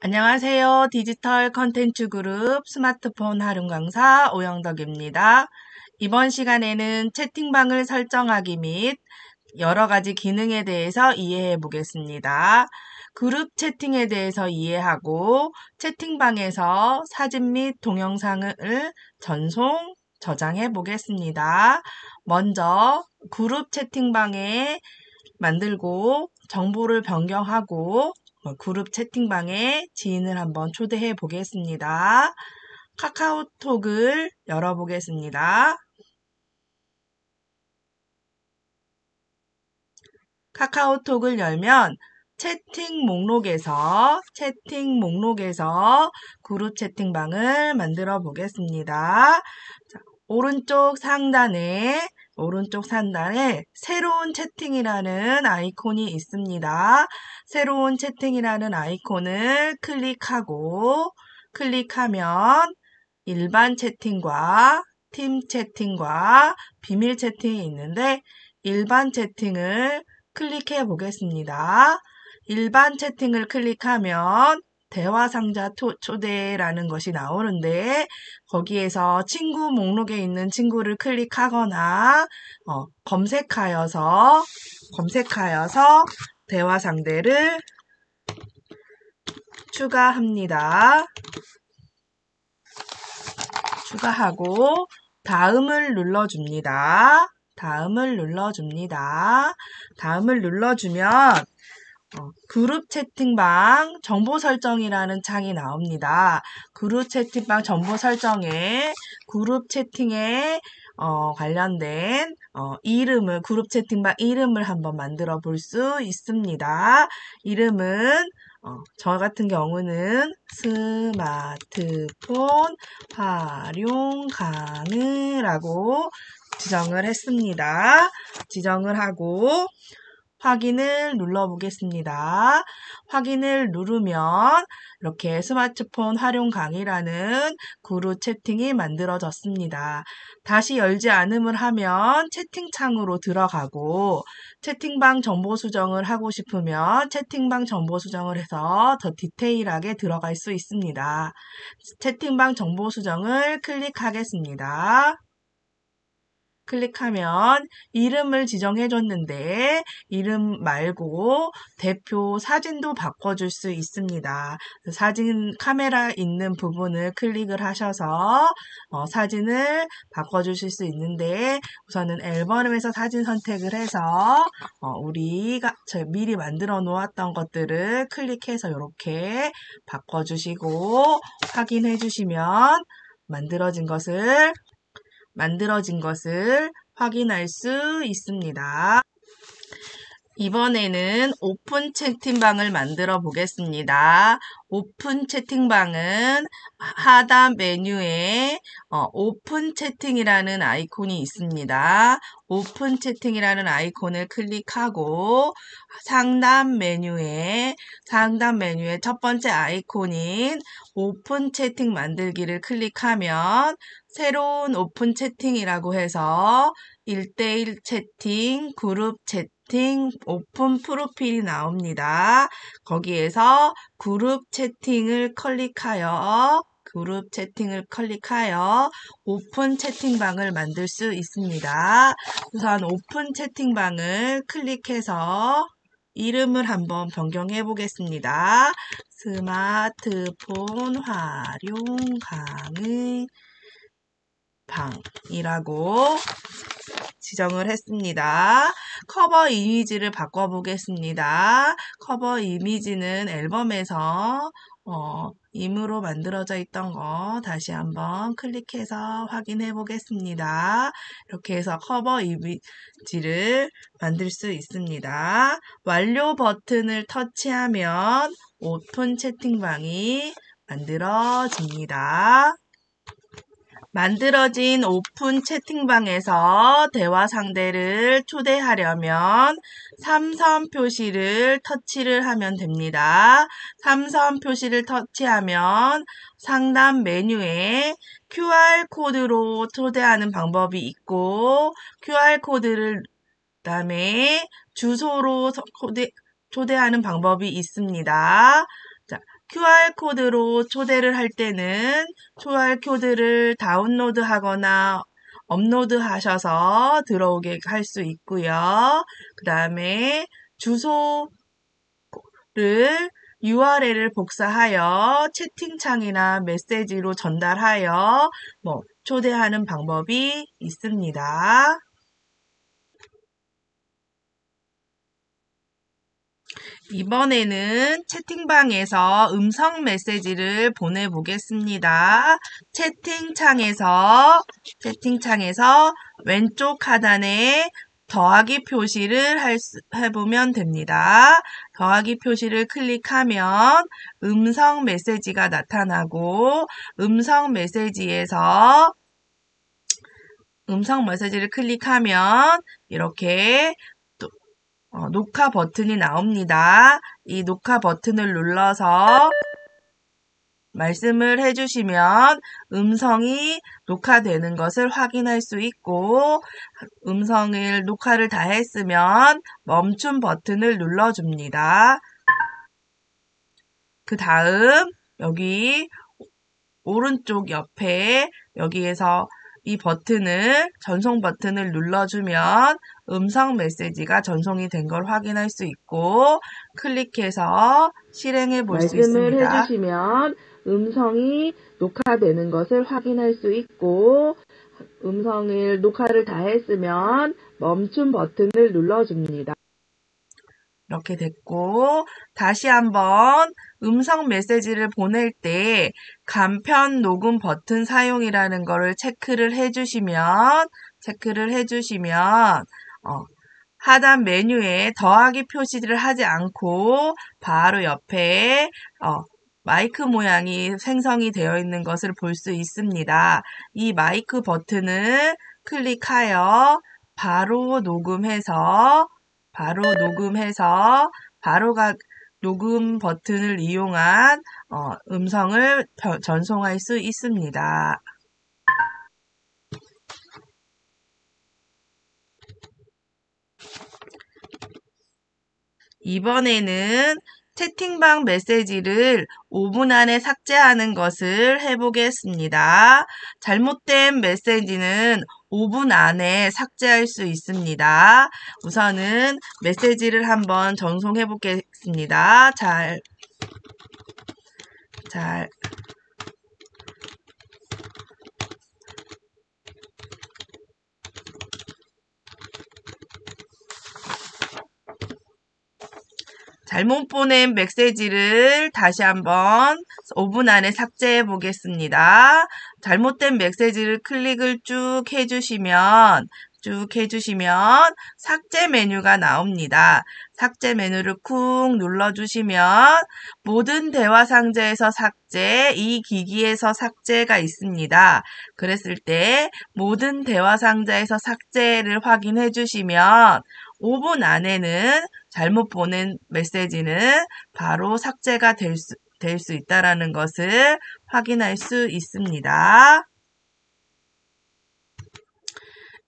안녕하세요. 디지털 컨텐츠 그룹 스마트폰 활용 강사 오영덕입니다. 이번 시간에는 채팅방을 설정하기 및 여러 가지 기능에 대해서 이해해 보겠습니다. 그룹 채팅에 대해서 이해하고 채팅방에서 사진 및 동영상을 전송, 저장해 보겠습니다. 먼저 그룹 채팅방에 만들고 정보를 변경하고 그룹 채팅방에 지인을 한번 초대해 보겠습니다. 카카오톡을 열어보겠습니다. 카카오톡을 열면 채팅 목록에서 그룹 채팅방을 만들어 보겠습니다. 자, 오른쪽 상단에 새로운 채팅이라는 아이콘이 있습니다. 새로운 채팅이라는 아이콘을 클릭하면 일반 채팅과 팀 채팅과 비밀 채팅이 있는데 일반 채팅을 클릭해 보겠습니다. 일반 채팅을 클릭하면 대화 상자 초대라는 것이 나오는데 거기에서 친구 목록에 있는 친구를 클릭하거나 검색하여서 대화 상대를 추가합니다. 추가하고 다음을 눌러줍니다. 다음을 눌러주면 그룹 채팅방 정보 설정이라는 창이 나옵니다. 그룹 채팅방 정보 설정에 그룹 채팅에 관련된 그룹 채팅방 이름을 한번 만들어 볼 수 있습니다. 이름은 저 같은 경우는 스마트폰 활용 강의라고 지정을 했습니다. 지정을 하고 확인을 눌러보겠습니다. 확인을 누르면 이렇게 스마트폰 활용 강의라는 그룹 채팅이 만들어졌습니다. 다시 열지 않음을 하면 채팅창으로 들어가고 채팅방 정보 수정을 하고 싶으면 채팅방 정보 수정을 해서 더 디테일하게 들어갈 수 있습니다. 채팅방 정보 수정을 클릭하겠습니다. 클릭하면 이름을 지정해 줬는데 이름 말고 대표 사진도 바꿔줄 수 있습니다. 사진 카메라 있는 부분을 클릭을 하셔서 사진을 바꿔주실 수 있는데 우선은 앨범에서 사진 선택을 해서 우리가 미리 만들어 놓았던 것들을 클릭해서 이렇게 바꿔주시고 확인해 주시면 만들어진 것을 확인할 수 있습니다. 이번에는 오픈 채팅방을 만들어 보겠습니다. 오픈 채팅방은 하단 메뉴에 오픈 채팅이라는 아이콘이 있습니다. 오픈 채팅이라는 아이콘을 클릭하고 상단 메뉴에 첫 번째 아이콘인 오픈 채팅 만들기를 클릭하면 새로운 오픈 채팅이라고 해서 1대1 채팅, 그룹 채팅, 오픈 프로필이 나옵니다. 거기에서 그룹 채팅을 클릭하여 오픈 채팅방을 만들 수 있습니다. 우선 오픈 채팅방을 클릭해서 이름을 한번 변경해 보겠습니다. 스마트폰 활용 강의 방이라고 지정을 했습니다. 커버 이미지를 바꿔보겠습니다. 커버 이미지는 앨범에서 임으로 만들어져 있던 거 다시 한번 클릭해서 확인해 보겠습니다. 이렇게 해서 커버 이미지를 만들 수 있습니다. 완료 버튼을 터치하면 오픈 채팅방이 만들어집니다. 만들어진 오픈 채팅방에서 대화 상대를 초대하려면 삼선 표시를 터치를 하면 됩니다. 삼선 표시를 터치하면 상단 메뉴에 QR코드로 초대하는 방법이 있고 QR코드를 그다음에 주소로 초대하는 방법이 있습니다. 자, QR코드로 초대를 할 때는 QR코드를 다운로드 하거나 업로드 하셔서 들어오게 할 수 있고요. 그 다음에 주소를 URL을 복사하여 채팅창이나 메시지로 전달하여 초대하는 방법이 있습니다. 이번에는 채팅방에서 음성 메시지를 보내보겠습니다. 채팅창에서 왼쪽 하단에 더하기 표시를 해보면 됩니다. 더하기 표시를 클릭하면 음성 메시지가 나타나고 음성 메시지를 클릭하면 이렇게 녹화 버튼이 나옵니다. 이 녹화 버튼을 눌러서 말씀을 해주시면 음성이 녹화되는 것을 확인할 수 있고 녹화를 다 했으면 멈춤 버튼을 눌러줍니다. 그 다음 여기 오른쪽 옆에 여기에서 이 전송 버튼을 눌러주면 음성 메시지가 전송이 된 걸 확인할 수 있고 클릭해서 실행해 볼 수 있습니다. 말씀을 해주시면 음성이 녹화되는 것을 확인할 수 있고 녹화를 다 했으면 멈춤 버튼을 눌러줍니다. 이렇게 됐고 다시 한번 음성 메시지를 보낼 때 간편 녹음 버튼 사용이라는 거를 체크를 해주시면 하단 메뉴에 더하기 표시를 하지 않고 바로 옆에 마이크 모양이 생성이 되어 있는 것을 볼 수 있습니다. 이 마이크 버튼을 클릭하여 바로 녹음해서 녹음 버튼을 이용한 음성을 전송할 수 있습니다. 이번에는 채팅방 메시지를 5분 안에 삭제하는 것을 해보겠습니다. 잘못된 메시지는 5분 안에 삭제할 수 있습니다. 우선은 메시지를 한번 전송해 보겠습니다. 잘못 보낸 메시지를 다시 한번 5분 안에 삭제해 보겠습니다. 잘못된 메시지를 클릭을 쭉 해주시면 삭제 메뉴가 나옵니다. 삭제 메뉴를 쿵 눌러주시면 모든 대화 상자에서 삭제, 이 기기에서 삭제가 있습니다. 그랬을 때 모든 대화 상자에서 삭제를 확인해 주시면 5분 안에는 잘못 보낸 메시지는 바로 삭제가 될 수 있다는 것을 확인할 수 있습니다.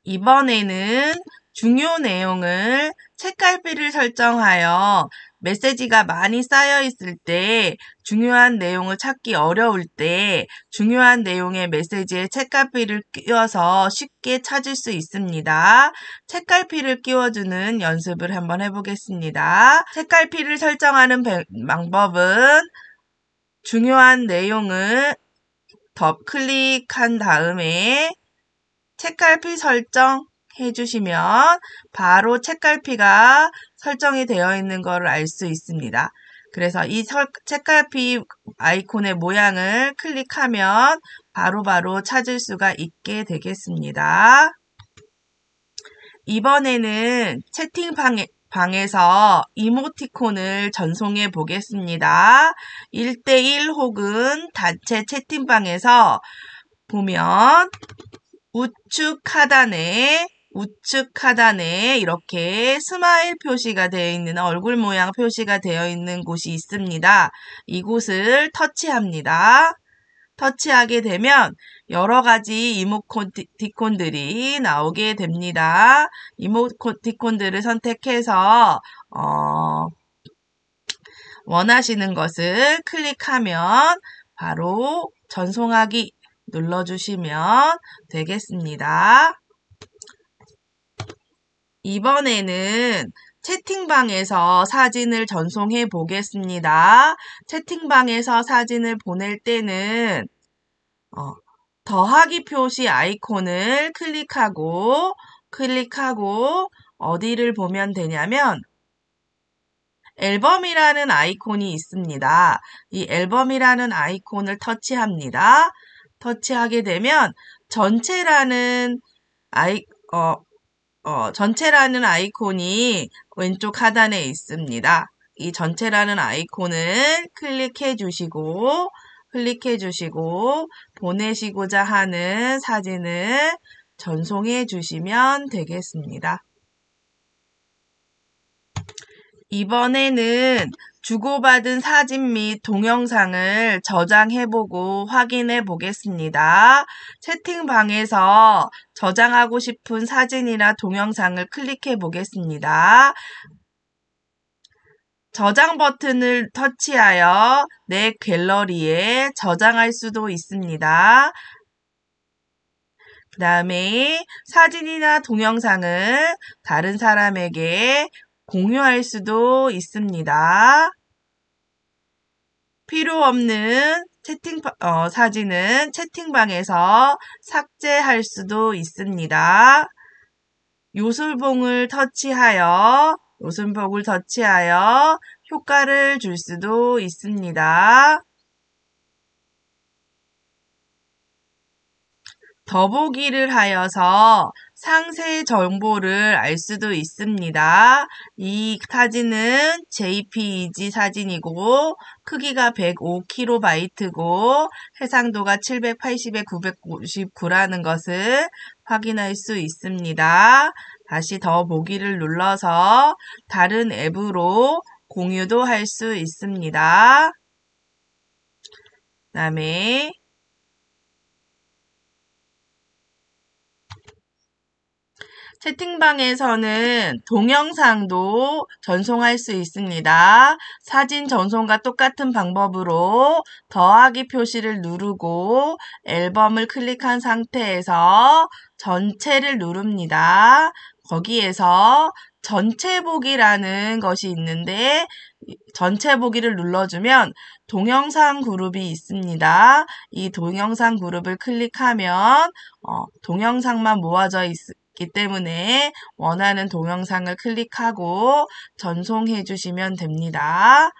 이번에는 중요 내용을 책갈피를 설정하여 메시지가 많이 쌓여 있을 때 중요한 내용을 찾기 어려울 때 중요한 내용의 메시지에 책갈피를 끼워서 쉽게 찾을 수 있습니다. 책갈피를 끼워주는 연습을 한번 해보겠습니다. 책갈피를 설정하는 방법은 중요한 내용을 클릭한 다음에 책갈피 설정 해주시면 바로 책갈피가 설정이 되어 있는 것을 알 수 있습니다. 그래서 이 책갈피 아이콘의 모양을 클릭하면 바로바로 찾을 수가 있게 되겠습니다. 이번에는 채팅방에서 이모티콘을 전송해 보겠습니다. 1:1 혹은 단체 채팅방에서 보면 우측 하단에 이렇게 스마일 표시가 되어 있는 얼굴 모양 표시가 되어 있는 곳이 있습니다. 이곳을 터치합니다. 터치하게 되면 여러 가지 이모티콘들이 나오게 됩니다. 이모티콘들을 선택해서 원하시는 것을 클릭하면 바로 전송하기 눌러주시면 되겠습니다. 이번에는 채팅방에서 사진을 전송해 보겠습니다. 채팅방에서 사진을 보낼 때는 더하기 표시 아이콘을 클릭하고 어디를 보면 되냐면 앨범이라는 아이콘이 있습니다. 이 앨범이라는 아이콘을 터치합니다. 터치하게 되면 전체라는 아이콘이 왼쪽 하단에 있습니다. 이 전체라는 아이콘을 클릭해 주시고 보내시고자 하는 사진을 전송해 주시면 되겠습니다. 이번에는 주고받은 사진 및 동영상을 저장해보고 확인해 보겠습니다. 채팅방에서 저장하고 싶은 사진이나 동영상을 클릭해 보겠습니다. 저장 버튼을 터치하여 내 갤러리에 저장할 수도 있습니다. 그 다음에 사진이나 동영상을 다른 사람에게 공유할 수도 있습니다. 필요 없는 사진은 채팅방에서 삭제할 수도 있습니다. 요술봉을 터치하여 효과를 줄 수도 있습니다. 더보기를 하여서 상세 정보를 알 수도 있습니다. 이 사진은 JPEG 사진이고 크기가 105KB고 해상도가 780에 999라는 것을 확인할 수 있습니다. 다시 더보기를 눌러서 다른 앱으로 공유도 할 수 있습니다. 그 다음에 채팅방에서는 동영상도 전송할 수 있습니다. 사진 전송과 똑같은 방법으로 더하기 표시를 누르고 앨범을 클릭한 상태에서 전체를 누릅니다. 거기에서 전체 보기라는 것이 있는데 전체 보기를 눌러주면 동영상 그룹이 있습니다. 이 동영상 그룹을 클릭하면 동영상만 모아져 있기 때문에 원하는 동영상을 클릭하고 전송해 주시면 됩니다.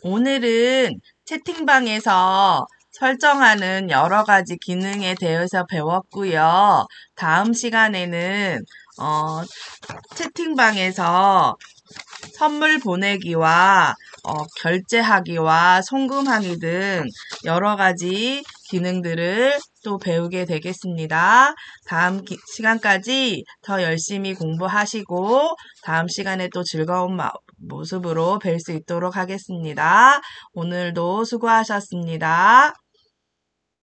오늘은 채팅방에서 설정하는 여러 가지 기능에 대해서 배웠고요. 다음 시간에는 채팅방에서 선물 보내기와 결제하기와 송금하기 등 여러 가지 기능들을 또 배우게 되겠습니다. 다음 시간까지 더 열심히 공부하시고 다음 시간에 또 즐거운 모습으로 뵐 수 있도록 하겠습니다. 오늘도 수고하셨습니다.